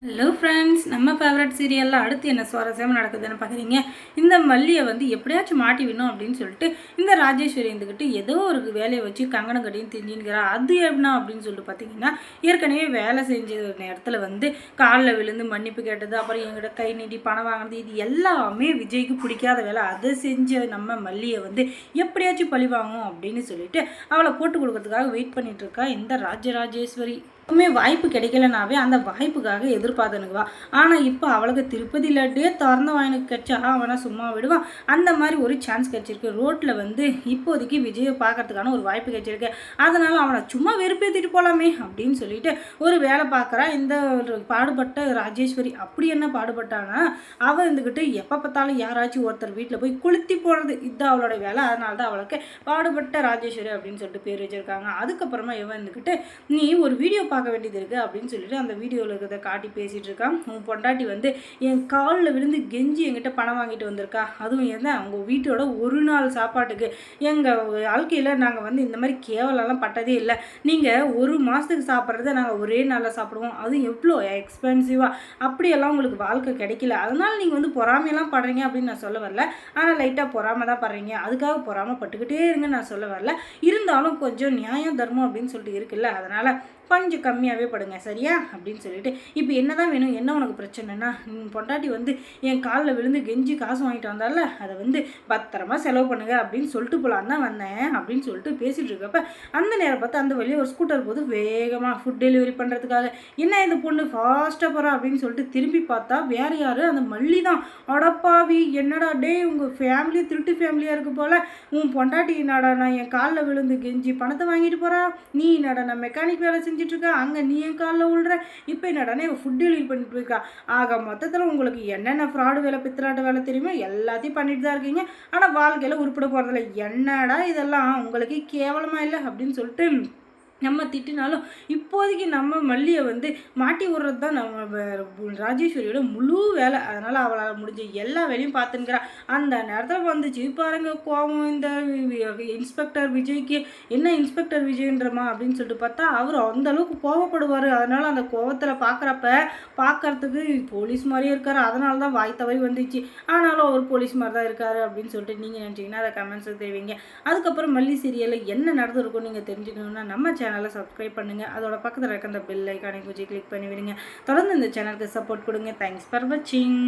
Hello friends, நம்ம favourite சீரியலில் அடுத்து என்ன சுவாரஸ்யமாக நடக்குதுன்னு பார்க்குறீங்க. இந்த மல்லியை வந்து எப்படியாச்சும் மாட்டி விடணும் அப்படின்னு சொல்லிட்டு இந்த ராஜேஸ்வரி இருந்துக்கிட்டு ஏதோ ஒரு வேலையை வச்சு கங்கணம் கட்டின்னு தெரிஞ்சுன்னுக்கிறா. அது என்ன அப்படின்னு சொல்லிட்டு பார்த்தீங்கன்னா, ஏற்கனவே வேலை செஞ்ச நேரத்தில் வந்து காலில் விழுந்து மன்னிப்பு கேட்டது, அப்புறம் எங்கிட்ட கை நீட்டி பணம் வாங்கினது, இது எல்லாமே விஜய்க்கு பிடிக்காத வேலை. அதை செஞ்ச நம்ம மல்லியை வந்து எப்படியாச்சும் பழி வாங்கணும் அப்படின்னு சொல்லிட்டு அவளை போட்டு கொடுக்கறதுக்காக வெயிட் பண்ணிட்டு இருக்கா இந்த ராஜராஜேஸ்வரி. எப்பவுமே வாய்ப்பு கிடைக்கலனாவே அந்த வாய்ப்புக்காக எதிர்பார்த்துனுக்குவா. ஆனால் இப்போ அவளுக்கு திருப்பதி லட்டே திறந்த வாயினுக்கு கிடைச்சா அவனை சும்மா விடுவான். அந்த மாதிரி ஒரு சான்ஸ் கிடைச்சிருக்கு. ரோட்டில் வந்து இப்போதைக்கு விஜயை பார்க்கறதுக்கான ஒரு வாய்ப்பு கிடைச்சிருக்கு. அதனால் அவனை சும்மா வெறுப்பேற்றிட்டு போகலாமே அப்படின்னு சொல்லிட்டு ஒரு வேலை பார்க்குறா இந்த பாடுபட்ட ராஜேஸ்வரி. அப்படி என்ன பாடுபட்டானா, அவள் இருந்துக்கிட்டு எப்போ பார்த்தாலும் யாராச்சும் ஒருத்தர் வீட்டில் போய் குளுத்தி போடுறது, இதுதான் அவளோட வேலை. அதனால தான் அவளுக்கு பாடுபட்ட ராஜேஸ்வரி அப்படின்னு சொல்லிட்டு பேர் வச்சுருக்காங்க. அதுக்கப்புறமா இவன் இருந்துக்கிட்டு நீ ஒரு வீடியோ பார்க்க வேண்டியது இருக்குது அப்படின்னு சொல்லிட்டு அந்த வீடியோவில் இருக்கிறத காட்டி பேசிகிட்டு இருக்கான். உன் பொண்டாட்டி வந்து என் காலில் விழுந்து கெஞ்சி என்கிட்ட பணம் வாங்கிட்டு வந்திருக்கா. அதுவும் என்ன அவங்க வீட்டோட ஒரு நாள் சாப்பாட்டுக்கு. எங்கள் வாழ்க்கையில் நாங்கள் வந்து இந்த மாதிரி கேவலெல்லாம் பட்டதே இல்லை. நீங்கள் ஒரு மாதத்துக்கு சாப்பிட்றத நாங்கள் ஒரே நாளில் சாப்பிடுவோம். அதுவும் எவ்வளோ எக்ஸ்பென்சிவாக. அப்படியெல்லாம் உங்களுக்கு வாழ்க்கை கிடைக்கல. அதனால் நீங்கள் வந்து பொறாமையெல்லாம் படுறீங்க அப்படின்னு நான் சொல்ல வரல. ஆனால் லைட்டாக பொறாமை தான் படுறீங்க. அதுக்காக பொறாமைப்பட்டுக்கிட்டே இருங்கன்னு நான் சொல்ல வரல. இருந்தாலும் கொஞ்சம் நியாயம் தர்மம் அப்படின்னு சொல்லிட்டு இருக்குல்ல, அதனால் கொஞ்சம் கம்மியாகவே படுங்க சரியா அப்படின்னு சொல்லிட்டு, இப்போ என்ன தான் வேணும், என்ன உனக்கு பிரச்சனைனா, பொண்டாட்டி வந்து என் காலில் விழுந்து கெஞ்சி காசு வாங்கிட்டு வந்தால அதை வந்து பத்திரமா செலவு பண்ணுங்க அப்படின்னு சொல்லிட்டு போகலான்னு தான் வந்தேன் அப்படின்னு சொல்லிட்டு பேசிகிட்டு இருக்கப்ப அந்த நேரம் பார்த்து அந்த வழியே ஒரு ஸ்கூட்டர் போது வேகமாக ஃபுட் டெலிவரி பண்ணுறதுக்காக என்ன இந்த பொண்ணு ஃபாஸ்ட்டாக போகிறா அப்படின்னு சொல்லிட்டு திரும்பி பார்த்தா வேறு யார், அந்த மல்லி தான். அடப்பாவி, என்னடா டே உங்கள் ஃபேமிலி திருட்டு ஃபேமிலியாக இருக்கு போல். உன் பொண்டாட்டி என்னடா நான் என் காலில் விழுந்து கெஞ்சி பணத்தை வாங்கிட்டு போகிறா, நீ என்னடா நான் மெக்கானிக் வேலை செஞ்சுட்ருக்கா, அங்கே நீ என் காலில் விழுற, இப்போ என்னடானே ஃபுட் டெலிவரி பண்ணிட்டு போயிருக்கா. ஆக மொத்தத்தில் உங்களுக்கு என்னென்ன ஃப்ராடு வேலை பித்தலாட்ட வேலை தெரியுமோ எல்லாத்தையும் பண்ணிட்டு தான் இருக்கீங்க. ஆனால் வாழ்க்கையில் உருப்பிட போகிறதில்ல. என்னடா இதெல்லாம் உங்களுக்கு கேவலமாக இல்லை அப்படின்னு சொல்லிட்டு நம்ம திட்டினாலும் இப்போதைக்கு நம்ம மல்லியை வந்து மாட்டி விடுறது தான் நம்ம ராஜேஸ்வரியோட முழு வேலை. அதனால் அவளால் முடிஞ்ச எல்லா வேலையும் பார்த்துங்கிறா. அந்த நேரத்தில் வந்துச்சு பாருங்க கோவம் இந்த இன்ஸ்பெக்டர் விஜய்க்கு. என்ன இன்ஸ்பெக்டர் விஜயன்றமா அப்படின்னு சொல்லிட்டு பார்த்தா அவர் அந்தளவுக்கு கோவப்படுவார். அதனால் அந்த கோவத்தில் பார்க்குறதுக்கு போலீஸ் மாதிரியே இருக்கார். அதனால தான் வாய் தவறி வந்துச்சு. ஆனாலும் அவர் போலீஸ் மாதிரி தான் இருக்கார் அப்படின்னு சொல்லிட்டு நீங்கள் நினச்சிங்கன்னா அதை கமெண்ட்ஸில் தெரிவிங்க. அதுக்கப்புறம் மல்லி சீரியலில் என்ன நடந்திருக்கும் நீங்கள் தெரிஞ்சுக்கணுன்னா நம்ம சேனலை சப்ஸ்கிரைப் பண்ணுங்கள். அதோட பக்கத்தில் இருக்க அந்த பெல் ஐக்கானை கொஞ்சம் கிளிக் பண்ணி விடுங்க. தொடர்ந்து இந்த சேனலுக்கு சப்போர்ட் கொடுங்க. தேங்க்ஸ் ஃபார் வாட்சிங்.